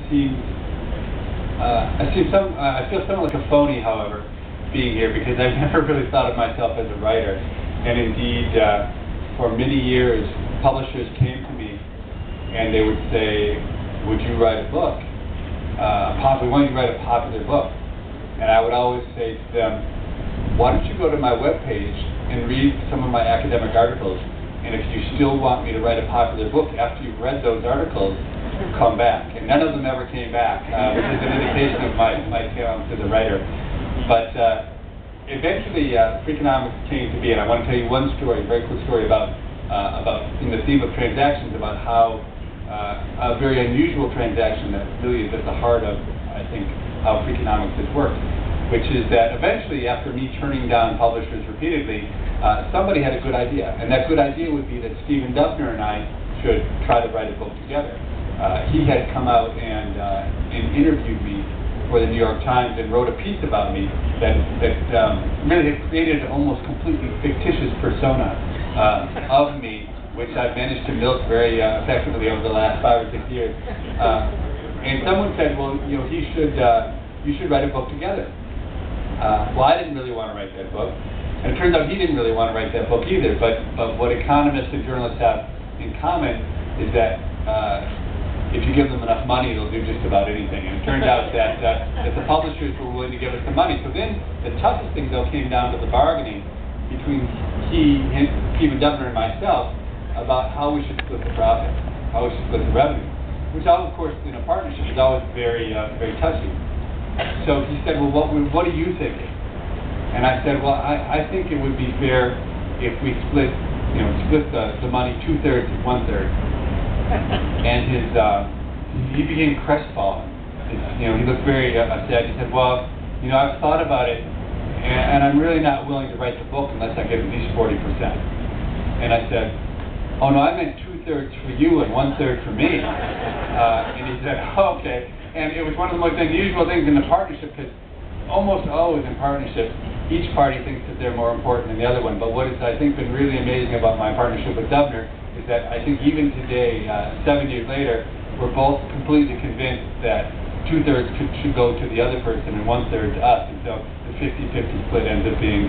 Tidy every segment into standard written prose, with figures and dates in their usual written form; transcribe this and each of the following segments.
seems I feel somewhat like a phony, however, being here because I've never really thought of myself as a writer. And indeed, for many years, publishers came to me and they would say, "Would you write a book? We want you to write a popular book." And I would always say to them, "Why don't you go to my webpage and read some of my academic articles? And if you still want me to write a popular book after you've read those articles, come back." And none of them ever came back, which is an indication of my talent as a writer. But eventually, Freakonomics came to be, and I want to tell you one story, a very quick story about in the theme of transactions, about how a very unusual transaction that really is at the heart of, I think, how Freakonomics has worked, which is that eventually, after me turning down publishers repeatedly, somebody had a good idea, and that good idea would be that Stephen Dubner and I should try to write a book together. He had come out and interviewed me for the New York Times and wrote a piece about me that really had created an almost completely fictitious persona of me, which I've managed to milk very effectively over the last 5 or 6 years. And someone said, "Well, you know, you should write a book together." Well, I didn't really want to write that book, and it turns out he didn't really want to write that book either. But what economists and journalists have in common is that if you give them enough money, they'll do just about anything. And it turned out that the publishers were willing to give us the money. So then the toughest thing, though, came down to the bargaining between Stephen Dubner and myself about how we should split the profit, how we should split the revenue, which, of course, in a partnership is always very, very touchy. So he said, "Well, what are you thinking?" And I said, "Well, I think it would be fair if we split the money 2/3 and 1/3. And he became crestfallen. He looked very sad. He said, "Well, I've thought about it, and I'm really not willing to write the book unless I get at least 40%. And I said, "Oh no, I meant 2/3 for you and 1/3 for me." And he said, "Oh, okay." And it was one of the most unusual things in the partnership, because almost always in partnerships, each party thinks that they're more important than the other one. But what has, I think, been really amazing about my partnership with Dubner is that I think even today, 7 years later, we're both completely convinced that 2/3 should go to the other person and 1/3 to us. And so the 50-50 split ends up being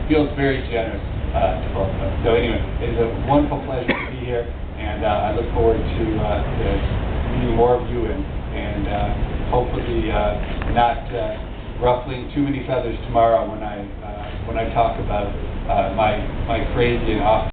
feels very generous to both of us. So anyway, it's a wonderful pleasure to be here, and I look forward to meeting more of you and hopefully not ruffling too many feathers tomorrow when I talk about my crazy and off.